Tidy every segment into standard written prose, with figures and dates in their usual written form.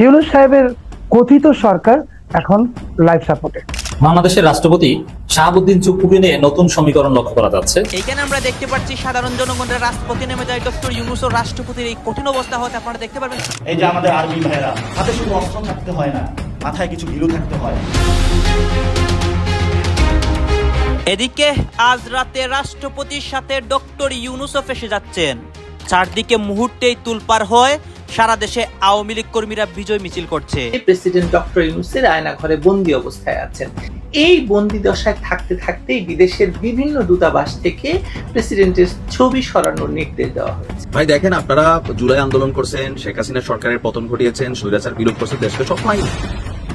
ইউনূস সাহেবের কথিত সরকার এখন লাইফ সাপোর্টে। বাংলাদেশের রাষ্ট্রপতি শাহাবুদ্দিন চুপ্পুকে নিয়ে নতুন সমীকরণ লক্ষ্য করা যাচ্ছে। এখানে আমরা দেখতে পাচ্ছি সাধারণ জনগণের রাষ্ট্রপতি নেমে যায় ডক্টর ইউনূস ও রাষ্ট্রপতির এই কঠিন অবস্থা হতে আপনারা দেখতে পারবেন। এই যে আমাদের আর্মি ভাইয়েরা হাতে শুধু অস্ত্র থাকতে হয় না, মাথায় কিছু ভিলু থাকতে হয়। এদিকে আজ রাতে রাষ্ট্রপতির সাথে ডক্টর ইউনূসও ফেসে যাচ্ছেন। চারদিকে মুহূর্তেই তুলপার হয়, সারা দেশে আওয়ামী লীগ কর্মীরা বিজয় মিছিল করছে। প্রেসিডেন্ট ডক্টর ইউনূসের আয়না ঘরে বন্দী অবস্থায় আছেন। এই বন্দী দশায় থাকতে থাকতেই বিদেশের বিভিন্ন দূতাবাস থেকে প্রেসিডেন্টের ছবি সরানোর নির্দেশ দেওয়া হয়েছে। ভাই দেখেন, আপনারা জুলাই আন্দোলন করছেন, শেখ হাসিনা সরকারের পতন ঘটিয়েছেন, স্বৈরাচার বিলোপ করছেন, দেশকে সব fine,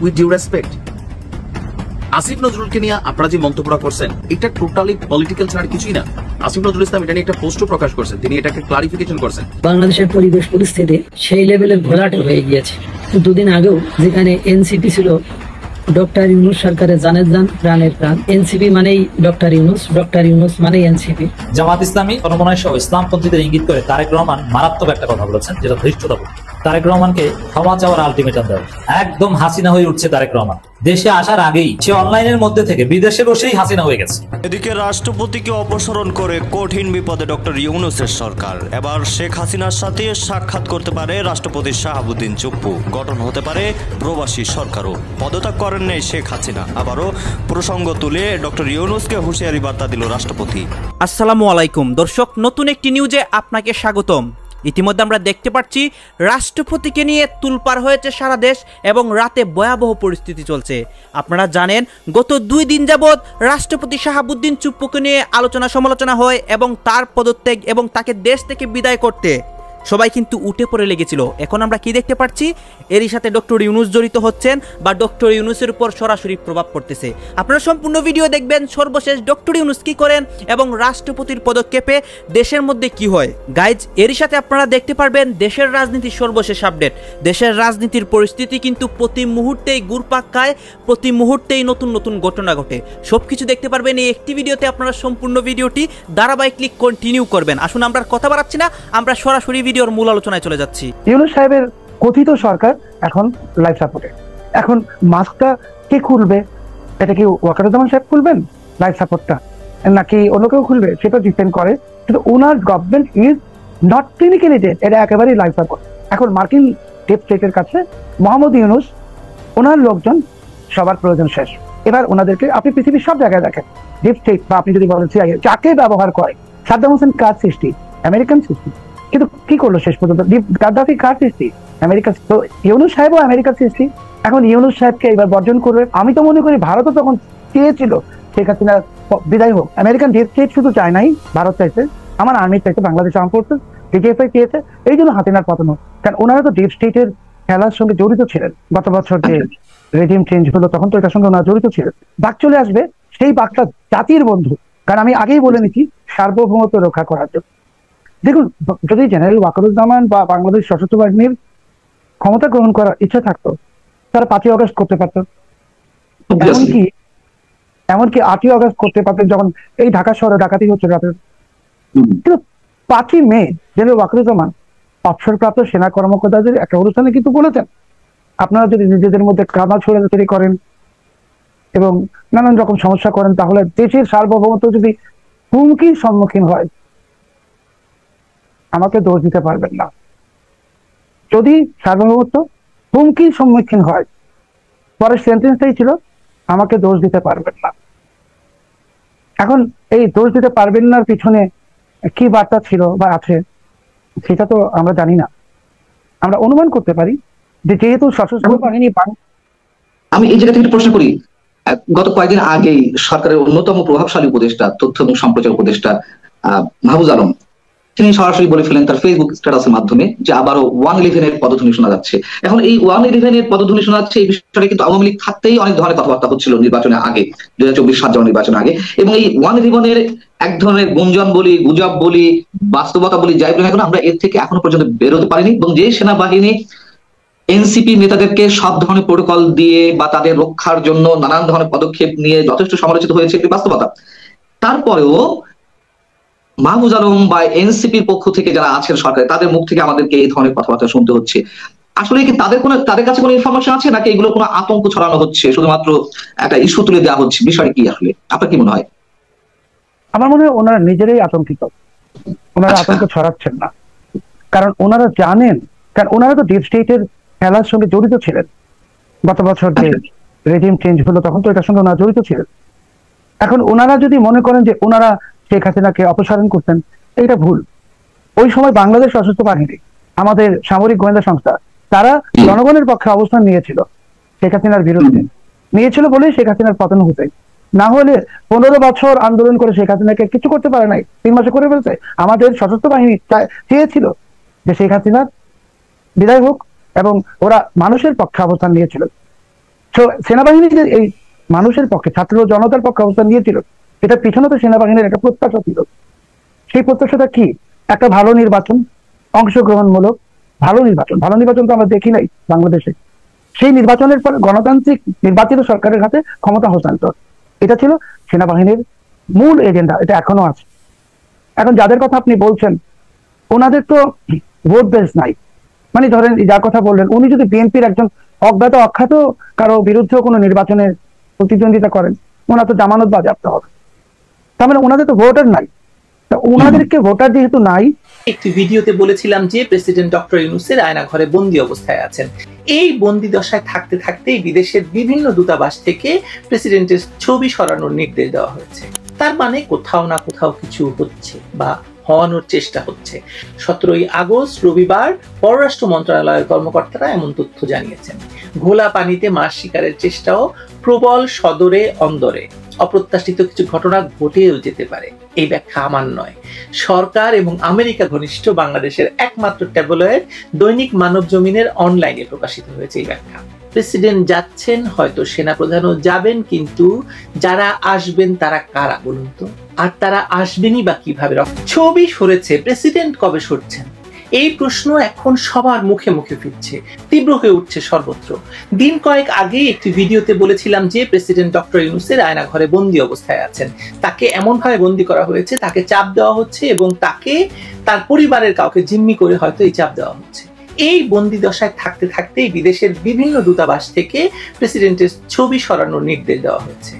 with due respect. Asif নজরুলকে নিয়ে আপনারা যে মন্তব্যটা করছেন এটা টোটালি পলিটিক্যাল ছাড়া কিছুই না। আসিফ নজরুল ইসলাম এটা নিয়ে একটা পোস্টও প্রকাশ করছেন, তিনি এটাকে ক্লারিফিকেশন করছেন। বাংলাদেশের পরিবেশ পরিস্থিতি সেই লেভেলের ঘোলাটে হয়ে গিয়েছে। দুদিন আগেও যেখানে এনসিপি ছিল ডক্টর ইউনূস সরকারের জানের জান প্রাণের প্রাণ, এনসিপি মানেই ডক্টর ইউনূস মানেই এনসিপি। জামাত ইসলামী চরমনায় সহ ইসলামপন্থীদের ইঙ্গিত করে তারেক রহমান মারাত্মক একটা কথা বলেছেন, যেটা ধৃষ্টতাপূর্ণ। তারেক রহমানকে ক্ষমা চাওয়ার আলটিমেটাম দেওয়া, একদম হাসিনা হয়ে উঠছে তারেক রহমান। দেশে আসার আগেই সে অনলাইনের মধ্যে থেকে বিদেশে বসেই হাসিনা হয়ে গেছে। এদিকে রাষ্ট্রপতিকে অপসারণ করে কঠিন বিপদে ডক্টর ইউনূসের সরকার। এবার শেখ হাসিনার সাথে সাক্ষাৎ করতে পারে রাষ্ট্রপতি শাহাবুদ্দিন চুপ্পু, গঠন হতে পারে প্রবাসী সরকারও। পদত্যাগ করেন নেই শেখ হাসিনা, আবারও প্রসঙ্গ তুলে ডক্টর ইউনূসকে হুঁশিয়ারি বার্তা দিল রাষ্ট্রপতি। আসসালামু আলাইকুম দর্শক, নতুন একটি নিউজে আপনাকে স্বাগতম। ইতিমধ্যে আমরা দেখতে পাচ্ছি রাষ্ট্রপতিকে নিয়ে তুলপার হয়েছে সারা দেশ এবং রাতে ভয়াবহ পরিস্থিতি চলছে। আপনারা জানেন গত 2 দিন যাবৎ রাষ্ট্রপতি শাহাবুদ্দিন চুপ্পুকে নিয়ে আলোচনা সমালোচনা হয় এবং তার পদত্যাগ এবং তাকে দেশ থেকে বিদায় করতে সবাই কিন্তু উঠে পড়ে লেগেছিল। এখন আমরা কি দেখতে পাচ্ছি, এরই সাথে ডক্টর ইউনূস জড়িত হচ্ছেন বা ডক্টর ইউনূসের উপর সরাসরি প্রভাব পড়তেছে। আপনারা সম্পূর্ণ ভিডিও দেখবেন, সর্বশেষ ডক্টর ইউনূস কি করেন এবং রাষ্ট্রপতির পদক্ষেপে দেশের মধ্যে কি হয়। গাইজ, এরই সাথে আপনারা দেখতে পারবেন দেশের রাজনীতির সর্বশেষ আপডেট। দেশের রাজনীতির পরিস্থিতি কিন্তু প্রতি মুহূর্তেই ঘুরপাক খায়, প্রতি মুহূর্তেই নতুন নতুন ঘটনা ঘটে। সবকিছু দেখতে পারবেন এই একটি ভিডিওতে। আপনারা সম্পূর্ণ ভিডিওটি ধারাবাহিক কন্টিনিউ করবেন। আসুন আমরা কথা বাড়াচ্ছি না, আমরা সরাসরি ভিডিওর মূল আলোচনায় চলে যাচ্ছি। ইউনূস সাহেবের কথিত সরকার এখন লাইফ সাপোর্টে। এখন মাস্কটা কে খুলবে? এটা কি ওয়াকারুজ্জামান সাহেব খুলবেন লাইফ সাপোর্টটা, নাকি অন্য কেউ খুলবে? সেটা ডিপেন্ড করে। কিন্তু ওনার government is not clinically dead, এটা একেবারেই লাইফ সাপোর্ট। এখন মার্কিন ডিপ স্টেটের কাছে মোহাম্মদ ইউনূস, ওনার লোকজন সবার প্রয়োজন শেষ। এবার ওনাদেরকে আপনি পৃথিবীর সব জায়গায় দেখেন, ডিপ স্টেট বা আপনি যদি বলেন সিআইএ, যাকে ব্যবহার করে। সাদ্দাম হোসেন কার সৃষ্টি? আমেরিকান সৃষ্টি। কিন্তু কি করলো শেষ পর্যন্ত? গাদ্দাফি কার সৃষ্টি? আমেরিকা। তো ইউনূস সাহেবও আমেরিকার সৃষ্টি। এখন ইউনূস সাহেবকে এবার বর্জন করবে। আমি তো মনে করি ভারতও তখন চেয়েছিল শেখ হাসিনা বিদায় হোক। আমেরিকান ডিপ স্টেট শুধু চায় নাই, ভারত চাইছে, আমার আর্মি চাইছে, বাংলাদেশ আর্ম ফোর্সেস, ডিজিএফআই চেয়েছে, এই জন্য হাসিনার পতন হোক। কারণ ওনারা তো ডিপ স্টেটের খেলার সঙ্গে জড়িত ছিলেন। গত বছর যে রেজিম চেঞ্জ হলো তখন তো এটার সঙ্গে ওনারা জড়িত ছিলেন। বাক চলে আসবে, সেই বাকটা জাতির বন্ধু। কারণ আমি আগেই বলে নিচ্ছি, সার্বভৌমত্ব রক্ষা করার জন্য। দেখুন, যদি জেনারেল ওয়াকারুজ্জামান বা বাংলাদেশ সশস্ত্র বাহিনীর ক্ষমতা গ্রহণ করার ইচ্ছা থাকতো, তারা 5ই আগস্ট করতে পারতো। এমনকি 8ই আগস্ট করতে পারতেন, যখন এই ঢাকা শহরে ডাকাতি হচ্ছে রাতে। কিন্তু 5ই মে জেনারেল ওয়াকারুজ্জামান অবসরপ্রাপ্ত সেনা কর্মকর্তাদের একটা অনুষ্ঠানে কিন্তু বলেছেন, আপনারা যদি নিজেদের মধ্যে কাদা ছড়াছড়ি করেন এবং নানান রকম সমস্যা করেন, তাহলে দেশের সার্বভৌমত্ব যদি হুমকির সম্মুখীন হয়, আমাকে দোষ দিতে পারবেন না। যদি সার্বভৌমত্ব হুমকির সম্মুখীন হয়, পরের সেন্টেন্সটাই ছিল, আমাকে দোষ দিতে পারবেন না। এখন এই দোষ দিতে পারবেন না পিছনে কি বার্তা ছিল বা আছে, সেটা তো আমরা জানি না। আমরা অনুমান করতে পারি যে যেহেতু সশস্ত্র বাহিনী। আমি এই জায়গা থেকে প্রশ্ন করি, গত কয়েকদিন আগেই সরকারের অন্যতম প্রভাবশালী উপদেষ্টা, তথ্য এবং সম্প্রচার উপদেষ্টা মাহফুজ আলম, তিনি সরাসরি বলে ফেলেন তার ফেসবুক স্ট্যাটাসের মাধ্যমে যে আবারও 111 এর পদধ্বনি শোনা যাচ্ছে। এখন এই 111 এর পদধ্বনি শোনা যাচ্ছে, এই বিষয়টা কিন্তু আওয়ামী লীগ থাকতেই অনেক ধরনের কথাবার্তা হচ্ছিল নির্বাচনের আগে, 2024 সাত জানুয়ারি নির্বাচনের আগে। এবং এই 111 এর এক ধরনের গুঞ্জন বলি, গুজব বলি, বাস্তবতা বলি, যাই বলি, এখন আমরা এর থেকে এখনো পর্যন্ত বেরোতে পারিনি। এবং যে সেনাবাহিনী এনসিপি নেতাদেরকে সব ধরনের প্রোটোকল দিয়ে বা তাদের রক্ষার জন্য নানান ধরনের পদক্ষেপ নিয়ে যথেষ্ট সমালোচিত হয়েছে, একটি বাস্তবতা। তারপরেও মাহফুজ আলম বা এনসিপির পক্ষ থেকে যারা আছেন সরকারে, তাদের মুখ থেকে আমাদেরকে এই ধরনের কথাবার্তা শুনতে হচ্ছে। আসলে কি তাদের কাছে কোনো ইনফরমেশন আছে, নাকি এগুলো কোনো আতঙ্ক ছড়ানো হচ্ছে, শুধুমাত্র একটা ইস্যু তুলে দেওয়া হচ্ছে? বিষয় কি আসলে আপনার কি মনে হয়? আমার মনে হয় ওনারা নিজেরাই আতঙ্কিত, ওনারা আতঙ্ক ছড়াচ্ছেন না, কারণ ওনারা জানেন, কারণ ওনারা তো ডিপ স্টেটের খেলার সঙ্গে জড়িত ছিলেন। গত বছর যে রেজিম চেঞ্জ হলো তখন তো এটার সঙ্গে ওনারা জড়িত ছিলেন। এখন ওনারা যদি মনে করেন যে ওনারা শেখ হাসিনাকে অপসারণ করতেন, এটা ভুল। ওই সময় বাংলাদেশ সশস্ত্র বাহিনী, আমাদের সামরিক গোয়েন্দা সংস্থা, তারা জনগণের পক্ষে অবস্থান নিয়েছিল, শেখ হাসিনার বিরুদ্ধে নিয়েছিল বলেই শেখ হাসিনার পতন হতে। না হলে 15 বছর আন্দোলন করে শেখ হাসিনাকে কিছু করতে পারে নাই, 3 মাসে করে ফেলছে। আমাদের সশস্ত্র বাহিনী চেয়েছিল যে শেখ হাসিনার বিদায় হোক, এবং ওরা মানুষের পক্ষে অবস্থান নিয়েছিল। সেনাবাহিনী যে এই মানুষের পক্ষে, ছাত্র জনতার পক্ষে অবস্থান নিয়েছিল, এটা পিছনে তো সেনাবাহিনীর একটা প্রত্যাশা ছিল। সেই প্রত্যাশাটা কি? একটা ভালো নির্বাচন, অংশগ্রহণমূলক ভালো নির্বাচন তো আমরা দেখি নাই বাংলাদেশে। সেই নির্বাচনের পরে গণতান্ত্রিক নির্বাচিত সরকারের হাতে ক্ষমতা হস্তান্তর, এটা ছিল সেনাবাহিনীর মূল এজেন্ডা, এটা এখনো আছে। এখন যাদের কথা আপনি বলছেন, ওনাদের তো ভোট বেস নাই। মানে ধরেন যার কথা বললেন, উনি যদি বিএনপির একজন অজ্ঞাত অখ্যাত কারো বিরুদ্ধেও কোনো নির্বাচনে প্রতিদ্বন্দ্বিতা করেন, ওনার তো জামানত বাজেয়াপ্ত হবে। তার মানে ওনাদের তো ভোটার নাই। তা ওনাদেরকে ভোটার যেহেতু নাই, একটি ভিডিওতে বলেছিলাম যে প্রেসিডেন্ট ডক্টর ইউনূসের আয়না ঘরে বন্দী অবস্থায় আছেন। এই বন্দী দশায় থাকতে থাকতেই বিদেশের বিভিন্ন দূতাবাস থেকে প্রেসিডেন্টের ছবি সরানোর নির্দেশ দেওয়া হয়েছে। তার মানে কোথাও না কোথাও কিছু হচ্ছে বা হওয়ানোর চেষ্টা হচ্ছে। 17ই আগস্ট রবিবার পররাষ্ট্র মন্ত্রণালয়ের কর্মকর্তারা এমন তথ্য জানিয়েছেন। ঘোলা পানিতে মাছ শিকারের চেষ্টাও প্রবল সদরে অন্দরে, অপ্রত্যাশিত কিছু ঘটনা ঘটেও যেতে পারে। এই ব্যাখ্যা আমার নয়, সরকার এবং আমেরিকা ঘনিষ্ঠ বাংলাদেশের একমাত্র ট্যাবলয়েড দৈনিক মানব জমিনের অনলাইনে প্রকাশিত হয়েছে এই ব্যাখ্যা। প্রেসিডেন্ট যাচ্ছেন, হয়তো সেনাপ্রধানও যাবেন, কিন্তু যারা আসবেন তারা কারা বলুন তো? আর তারা আসবেনই বা কিভাবে? ছবি সরেছে, প্রেসিডেন্ট কবে সরছেন? এই প্রশ্ন এখন সবার মুখে মুখে ফিরছে, তীব্র হয়ে উঠছে সর্বত্র। দিন কয়েক আগে একটি ভিডিওতে বলেছিলাম যে প্রেসিডেন্ট ডক্টর ইউনূসের আয়না ঘরে বন্দী অবস্থায় আছেন। তাকে এমন ভাবে বন্দী করা হয়েছে, তাকে চাপ দেওয়া হচ্ছে এবং তাকে তার পরিবারের কাউকে জিম্মি করে হয়তো এই চাপ দেওয়া হচ্ছে। এই বন্দী দশায় থাকতে থাকতেই বিদেশের বিভিন্ন দূতাবাস থেকে প্রেসিডেন্টের ছবি সরানোর নির্দেশ দেওয়া হয়েছে।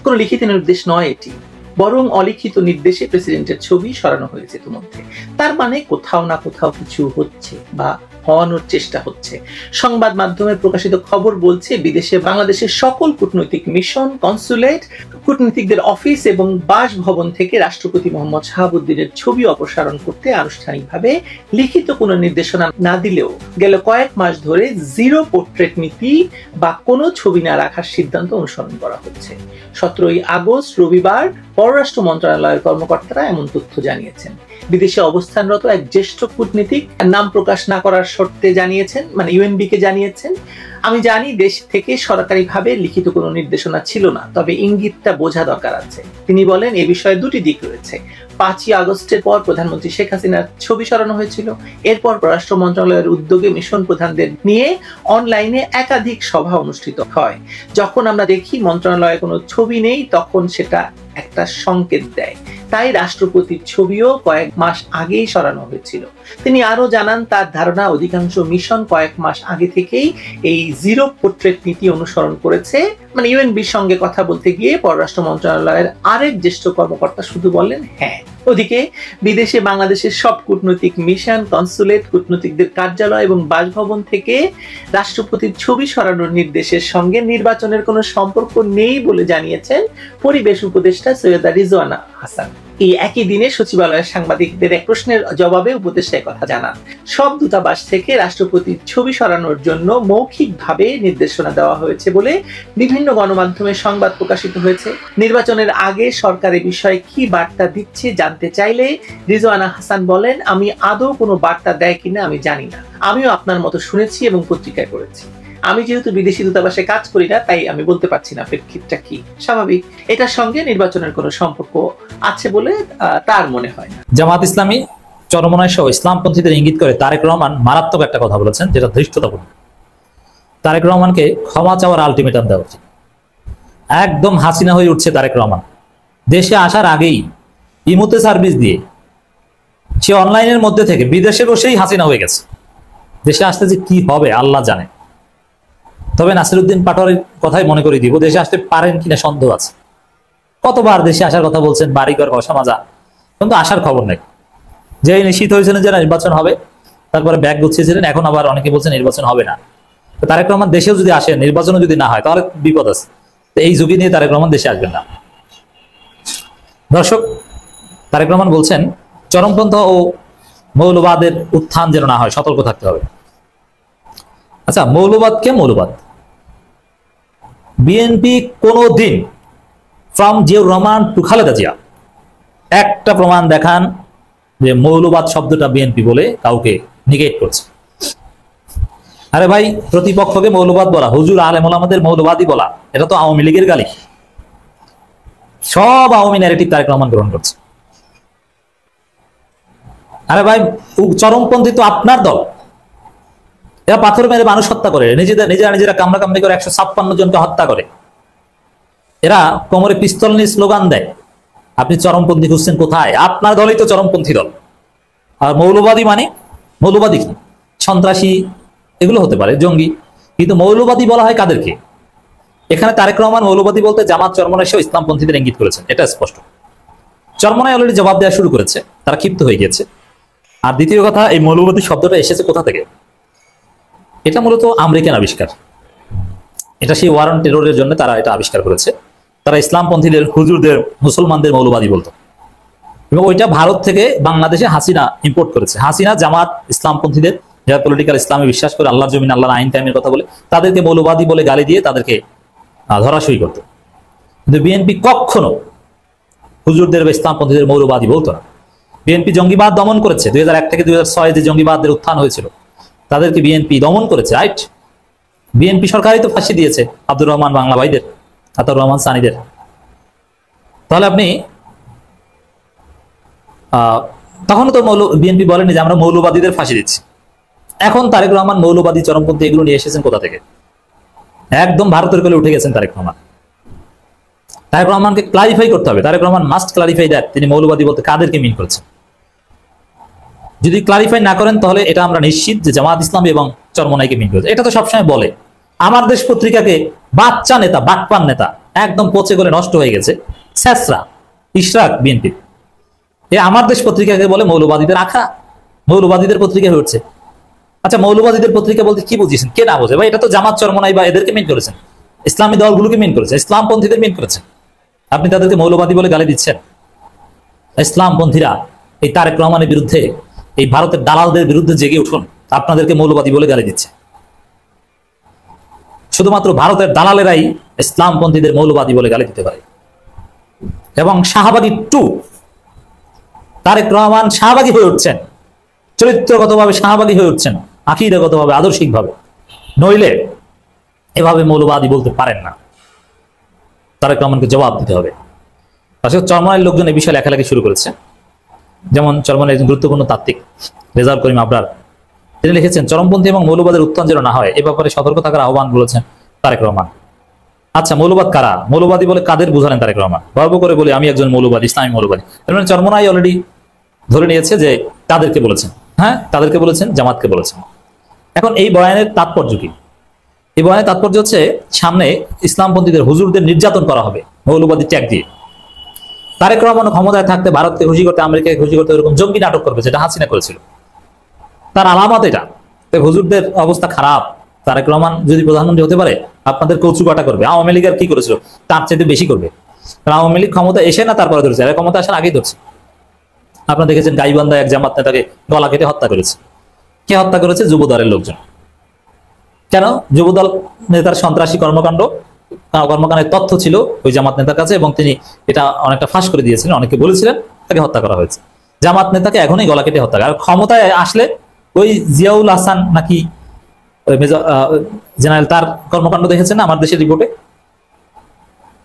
কোনো লিখিত নির্দেশ নয় এটি, বরং অলিখিত নির্দেশে প্রেসিডেন্টের ছবি সরানো হয়েছে ইতিমধ্যে। তার মানে কোথাও না কোথাও কিছু হচ্ছে বা হওয়ানোর চেষ্টা হচ্ছে। সংবাদ মাধ্যমে প্রকাশিত খবর বলছে, বিদেশে বাংলাদেশের সকল কূটনৈতিক মিশন, কনসুলেট, কূটনীতিকদের অফিস এবং বাসভবন থেকে রাষ্ট্রপতি মোহাম্মদ শাহাবুদ্দিনের ছবি অপসারণ করতে আনুষ্ঠানিকভাবে লিখিত কোনো নির্দেশনা না দিলেও গেল কয়েক মাস ধরে জিরো পোর্ট্রেট নীতি বা কোনো ছবি না রাখার সিদ্ধান্ত অনুসরণ করা হচ্ছে। 17ই আগস্ট রবিবার পররাষ্ট্র মন্ত্রণালয়ের কর্মকর্তারা এমন তথ্য জানিয়েছেন। বিদেশে অবস্থানরত এক জ্যেষ্ঠ কূটনীতিক নাম প্রকাশ না করার শর্তে জানিয়েছেন, মানে ইউএনবি কে জানিয়েছেন, আমি জানি দেশ থেকে সরকারিভাবে লিখিত কোনো নির্দেশনা ছিল না, তবে ইঙ্গিতটা বোঝা দরকার আছে। তিনি বলেন, এ বিষয়ে দুটি দিক রয়েছে। 5ই আগস্টের পর প্রধানমন্ত্রী শেখ হাসিনার ছবি সরানো হয়েছিল। এরপর পররাষ্ট্র মন্ত্রণালয়ের উদ্যোগে মিশন প্রধানদের নিয়ে অনলাইনে একাধিক সভা অনুষ্ঠিত হয়। যখন আমরা দেখি মন্ত্রণালয়ে কোনো ছবি নেই, তখন সেটা একটা সংকেত দেয়। তাই রাষ্ট্রপতির ছবিও কয়েক মাস আগেই সরানো হয়েছিল। তিনি আরো জানান, তার ধারণা অধিকাংশ মিশন কয়েক মাস আগে থেকেই এই জিরো পোর্ট্রেট নীতি অনুসরণ করেছে। মানে ইউএনবির সঙ্গে কথা বলতে গিয়ে পররাষ্ট্র মন্ত্রণালয়ের আরেক জ্যেষ্ঠ কর্মকর্তা শুধু বললেন হ্যাঁ। ওদিকে বিদেশে বাংলাদেশের সব কূটনৈতিক মিশন, কনসুলেট, কূটনীতিকদের কার্যালয় এবং বাসভবন থেকে রাষ্ট্রপতির ছবি সরানোর নির্দেশের সঙ্গে নির্বাচনের কোনো সম্পর্ক নেই বলে জানিয়েছেন পরিবেশ উপদেষ্টা সৈয়দা রিজওয়ানা হাসান। এই একই দিনে সচিবালয়ের সাংবাদিকদের এক প্রশ্নের জবাবে উপদেষ্টা কথা জানান, সব দূতাবাস থেকে রাষ্ট্রপতির ছবি সরানোর জন্য মৌখিকভাবে নির্দেশনা দেওয়া হয়েছে বলে বিভিন্ন গণমাধ্যমে সংবাদ প্রকাশিত হয়েছে। নির্বাচনের আগে সরকার এ বিষয়ে কি বার্তা দিচ্ছে জানতে চাইলে রিজওয়ানা হাসান বলেন, আমি আদৌ কোনো বার্তা দেয় কিনা আমি জানি না। আমিও আপনার মতো শুনেছি এবং পত্রিকায় পড়েছি। আমি যেহেতু বিদেশি দূতাবাসে কাজ করি না, তাই আমি বলতে পারছি না প্রেক্ষিতটা কি। স্বাভাবিক, এটার সঙ্গে নির্বাচনের কোনো সম্পর্ক আছে বলে তার মনে হয় না। জামাত ইসলামী চরমনায় সহ ইসলামপন্থীদের ইঙ্গিত করে তারেক রহমান মারাত্মক একটা কথা বলেছেন, যেটা ধৃষ্টতাপূর্ণ। তারেক রহমানকে ক্ষমা চাওয়ার আলটিমেটাম দেওয়া উচিত। একদম হাসিনা হয়ে উঠছে তারেক রহমান। দেশে আসার আগেই ইমুতে সার্ভিস দিয়ে সে অনলাইনের মধ্যে থেকে বিদেশে বসেই হাসিনা হয়ে গেছে। দেশে আসতে যে কি হবে আল্লাহ জানে। তবে নাসিরউদ্দিন পাটোয়ারির কথাই মনে করে দিব, দেশে আসতে পারেন কিনা সন্দেহ আছে। কতবার দেশে আসার কথা বলছেন, বাড়িঘর ঘষা মাজা, কিন্তু আসার খবর নেই। যে নিশ্চিত হয়েছিলেন যে নির্বাচন হবে, তারপরে ব্যাগ গুছিয়েছিলেন, এখন আবার অনেকে বলছেন নির্বাচন হবে না। তো তারেক রহমান দেশেও যদি আসে, নির্বাচনও যদি না হয়, তাহলে বিপদ আছে। তো এই ঝুঁকি নিয়ে তারেক রহমান দেশে আসবেন না। দর্শক, তারেক রহমান বলছেন চরমপন্থা ও মৌলবাদের উত্থান যেন না হয়, সতর্ক থাকতে হবে। আচ্ছা, মৌলবাদ কে মৌলবাদ? বিএনপি কোনদিন ফ্রম জিয়াউর রহমান টু খালেদা জিয়া একটা প্রমাণ দেখান যে মৌলবাদ শব্দটা বিএনপি বলে কাউকে নিগেট করছে। আরে ভাই, প্রতিপক্ষকে মৌলবাদ বলা, হুজুর আলেম ওলামাদের মৌলবাদী বলা, এটা তো আওয়ামী লীগের গালি। সব আওয়ামী ন্যারেটিভ তারেক রহমান গ্রহণ করছে। আরে ভাই, চরমপন্থী তো আপনার দল। এরা পাথর মেরে মানুষ হত্যা করে, নিজেরা কামড়া কামড়ি করে 156 জনকে হত্যা করে। এরা কোমরে পিস্তল নিয়ে স্লোগান দেয়। আপনি চরমপন্থী খুঁজছেন কোথায়? আপনার দলই তো চরমপন্থী দল। আর মৌলবাদী মানে মৌলবাদী কি? সন্ত্রাসী এগুলো হতে পারে, জঙ্গি, কিন্তু মৌলবাদী বলা হয় কাদেরকে? এখানে তারেক রহমান মৌলবাদী বলতে জামাত চরমনাই সহ ইসলামপন্থীদের ইঙ্গিত করেছেন, এটা স্পষ্ট। চরমনাই অলরেডি জবাব দেওয়া শুরু করেছে, তারা ক্ষিপ্ত হয়ে গিয়েছে। আর দ্বিতীয় কথা, এই মৌলবাদী শব্দটা এসেছে কোথা থেকে? এটা মূলত আমেরিকান আবিষ্কার। এটা সেই ওয়ার অন টেররের জন্য তারা এটা আবিষ্কার করেছে। তারা ইসলামপন্থীদের, হুজুরদের, মুসলমানদের মৌলবাদী বলতো, এবং ওইটা ভারত থেকে বাংলাদেশে হাসিনা ইম্পোর্ট করেছে। হাসিনা জামাত ইসলামপন্থীদের, যারা পলিটিক্যাল ইসলামে বিশ্বাস করে, আল্লাহর জমিন, আল্লাহর আইন কায়েমের কথা বলে, তাদেরকে মৌলবাদী বলে গালি দিয়ে তাদেরকে ধরাশয়ী করতো। কিন্তু বিএনপি কখনো হুজুরদের বা ইসলামপন্থীদের মৌলবাদী বলতো না। বিএনপি জঙ্গিবাদ দমন করেছে। 2001 থেকে 2006 যে জঙ্গিবাদের উত্থান হয়েছিল, তাদেরকে বিএনপি দমন করেছে, রাইট? বিএনপি সরকারই তো ফাঁসি দিয়েছে আব্দুর রহমান বাংলা ভাইদের, আতাউর রহমান সানিদের। তাহলে আপনি তখনও তো বিএনপি বলেনি যে আমরা মৌলবাদীদের ফাঁসি দিচ্ছি। এখন তারেক রহমান মৌলবাদী, চরমপন্থী এগুলো নিয়ে এসেছেন কোথা থেকে? একদম ভারতের কোলে উঠে গেছেন তারেক রহমান। তারেক রহমানকে ক্লারিফাই করতে হবে। Tarek Rahman must clarify that তিনি মৌলবাদী বলতে কাদেরকে মিন করেছেন। যদি ক্লারিফাই না করেন, তাহলে এটা আমরা নিশ্চিত যে জামাত ইসলামী এবং চরমনাইকে মিন করেছে। এটা তো সবসময় বলে। আমার দেশ পত্রিকাকে বাচ্চা নেতা, বাটপান নেতা, একদম পচে গলে নষ্ট হয়ে গেছে, স্যাসরা ইশরাক বিএনপি, এ আমার দেশ পত্রিকাকে বলে মৌলবাদীদের আখড়া, মৌলবাদীদের পত্রিকা হয়ে উঠছে। আচ্ছা, মৌলবাদীদের পত্রিকা বলতে কি বুঝিয়েছেন? কে না বোঝে ভাই? এটা তো জামাত চরমনাই বা এদেরকে মিন করেছেন, ইসলামী দলগুলোকে মিন করেছেন, ইসলামপন্থীদের মিন করেছেন। আপনি তাদেরকে মৌলবাদী বলে গালি দিচ্ছেন। ইসলামপন্থীরা এই তারেক রহমানের বিরুদ্ধে, এই ভারতের দালালদের বিরুদ্ধে জেগে উঠুন, আপনাদেরকে মৌলবাদী বলে গালি দিচ্ছে। শুধুমাত্র ভারতের দালালেরাই ইসলামপন্থীদের মৌলবাদী বলে গালি দিতে পারে। এবং শাহবাগী টু, তারেক রহমান শাহবাগী হয়ে উঠছেন, চরিত্রগতভাবে শাহবাগী হয়ে উঠছেন, আকীদাগতভাবে, আদর্শিকভাবে। নইলে এভাবে মৌলবাদী বলতে পারেন না। তারেক রহমানকে জবাব দিতে হবে। আসলে চরমনাইয়ের লোকজন এই বিষয়ে লেখালেখি শুরু করেছে। যেমন চরমনাইয়ের একজন গুরুত্বপূর্ণ তাত্ত্বিক রেজাউল করিম আবরার, তিনি লিখেছেন চরমপন্থী এবং মৌলবাদের উত্থান যেন না হয় এ ব্যাপারে সতর্ক থাকার আহ্বান বলেছেন তারেক রহমান। আচ্ছা, মৌলবাদ কারা? মৌলবাদী বলে কাদের বুঝালেন তারেক রহমান? গর্ব করে বলি আমি একজন মৌলবাদী, ইসলামী মৌলবাদী। মানে চরমনাই অলরেডি ধরে নিয়েছে যে তাদেরকে বলেছেন। হ্যাঁ, তাদেরকে বলেছেন, জামাতকে বলেছেন। এখন এই বয়ানের তাৎপর্য কি? এই বয়ানের তাৎপর্য হচ্ছে সামনে ইসলামপন্থীদের, হুজুরদের নির্যাতন করা হবে মৌলবাদী ট্যাগ দিয়ে। তারেক রহমান ক্ষমতায় থাকতে ভারতকে খুশি করতে, আমেরিকাকে খুশি করতে এরকম জঙ্গি নাটক করবে, যেটা হাসিনা করেছিল। তার আলামত এটা। হুজুরদের অবস্থা খারাপ। তারেক রহমান যদি প্রধানমন্ত্রী হতে পারে, আপনাদের কচুকাটা করবে। আওয়ামী লীগ আর কি করেছিল, তার চাইতে বেশি করবে। কারণ আওয়ামী লীগ ক্ষমতা এসে না তারপরে ধরেছে, এরা ক্ষমতা আসার আগেই ধরছে। আপনারা দেখেছেন গাইবান্ধা এক জামাত নেতাকে গলা কেটে হত্যা করেছে। কে হত্যা করেছে? যুবদলের লোকজন। কেন? যুবদল নেতার সন্ত্রাসী কর্মকাণ্ডের তথ্য ছিল ওই জামাত নেতার কাছে, এবং তিনি এটা অনেকটা ফাঁস করে দিয়েছিলেন, অনেকে বলেছিলেন, তাকে হত্যা করা হয়েছে। জামাত নেতাকে এখনই গলা কেটে হত্যা করে। আর ক্ষমতায় আসলে ওই জিয়াউল হাসান নাকি জেনারেল, তার কর্মকাণ্ড দেখেছেন না আমার দেশের রিপোর্টে?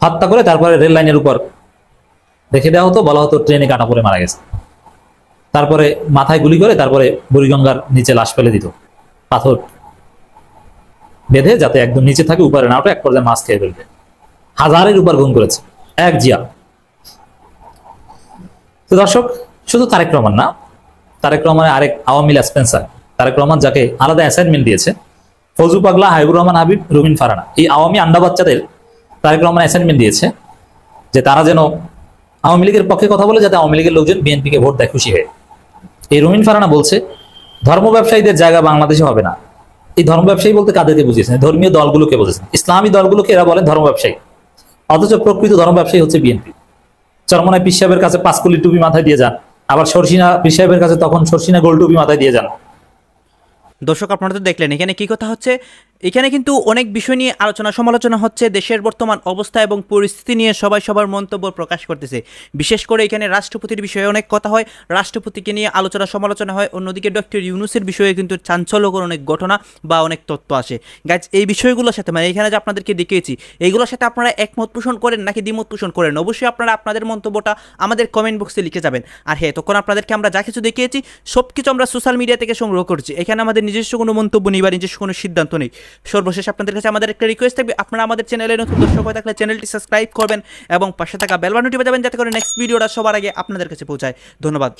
হত্যা করে তারপরে রেল লাইনের উপর রেখে দেওয়া হতো, বলা হতো ট্রেনে কাটা পড়ে মারা গেছে। তারপরে মাথায় গুলি করে তারপরে বুড়িগঙ্গার নিচে লাশ ফেলে দিত, পাথর বেঁধে, যাতে একদম নিচে থাকে, উপরে না ওঠে, এক পর্যায়ে মাছ খেয়ে ফেলবে। হাজারের উপর গুম করেছে এক জিয়া। তো দর্শক, শুধু তারেক রহমান না, তারেক রহমানের আরেক আওয়ামী লীগ স্পেন্সার, তারেক রহমান যাকে আলাদা অ্যাসাইনমেন্ট দিয়েছে, ফজু পাগলা, হাবিবুর রহমান হাবিব, রুমিন ফারহানা, এই আওয়ামী আন্ডা বাচ্চাদের তারেক রহমান অ্যাসাইনমেন্ট দিয়েছে যে তারা যেন আওয়ামী লীগের পক্ষে কথা বলে, যাতে আওয়ামী লীগের লোকজন বিএনপিকে ভোট দেয় খুশি হয়ে। এই রুমিন ফারহানা বলছে ধর্ম ব্যবসায়ীদের জায়গা বাংলাদেশে হবে না। এই ধর্ম ব্যবসায়ী বলতে কাদেরকে বুঝিয়েছেন? ধর্মীয় দলগুলোকে বুঝেছেন, ইসলামী দলগুলোকে এরা বলেন ধর্ম ব্যবসায়ী, অথচ প্রকৃত ধর্ম ব্যবসায়ী হচ্ছে বিএনপি। চরমনায় পীর সাহেবের কাছে 5 কলি টুপি মাথায় দিয়ে যান, আবার সরসিনা পীর সাহেবের কাছে তখন সরসিনা গোল টুপি মাথায় দিয়ে যান। দর্শক আপনারা তো দেখলেন এখানে কি কথা হচ্ছে। এখানে কিন্তু অনেক বিষয় নিয়ে আলোচনা সমালোচনা হচ্ছে, দেশের বর্তমান অবস্থা এবং পরিস্থিতি নিয়ে সবাই সবার মন্তব্য প্রকাশ করতেছে। বিশেষ করে এখানে রাষ্ট্রপতির বিষয়ে অনেক কথা হয়, রাষ্ট্রপতিকে নিয়ে আলোচনা সমালোচনা হয়। অন্যদিকে ডক্টর ইউনূসের বিষয়ে কিন্তু চাঞ্চল্যকর অনেক ঘটনা বা অনেক তথ্য আসে। গাইজ, এই বিষয়গুলোর সাথে মানে এখানে যে আপনাদেরকে দেখিয়েছি, এইগুলোর সাথে আপনারা একমত পোষণ করেন নাকি দ্বিমত পোষণ করেন? অবশ্যই আপনারা আপনাদের মন্তব্যটা আমাদের কমেন্ট বক্সে লিখে যাবেন। আর হ্যাঁ, তখন আপনাদেরকে আমরা যা কিছু দেখিয়েছি সব কিছু আমরা সোশ্যাল মিডিয়া থেকে সংগ্রহ করছি। এখানে আমাদের নিজস্ব কোনো মন্তব্য নেই বা নিজস্ব কোনো সিদ্ধান্ত নেই। সর্বশেষ আপনাদের কাছে আমাদের একটা রিকোয়েস্ট থাকবে, আপনারা আমাদের চ্যানেলে নতুন দর্শক হয়ে থাকলে চ্যানেলটি সাবস্ক্রাইব করবেন এবং পাশে থাকা বেল বাটনটি বাজাবেন, যাতে করে নেক্সট ভিডিওটা সবার আগে আপনাদের কাছে পৌঁছায়। ধন্যবাদ।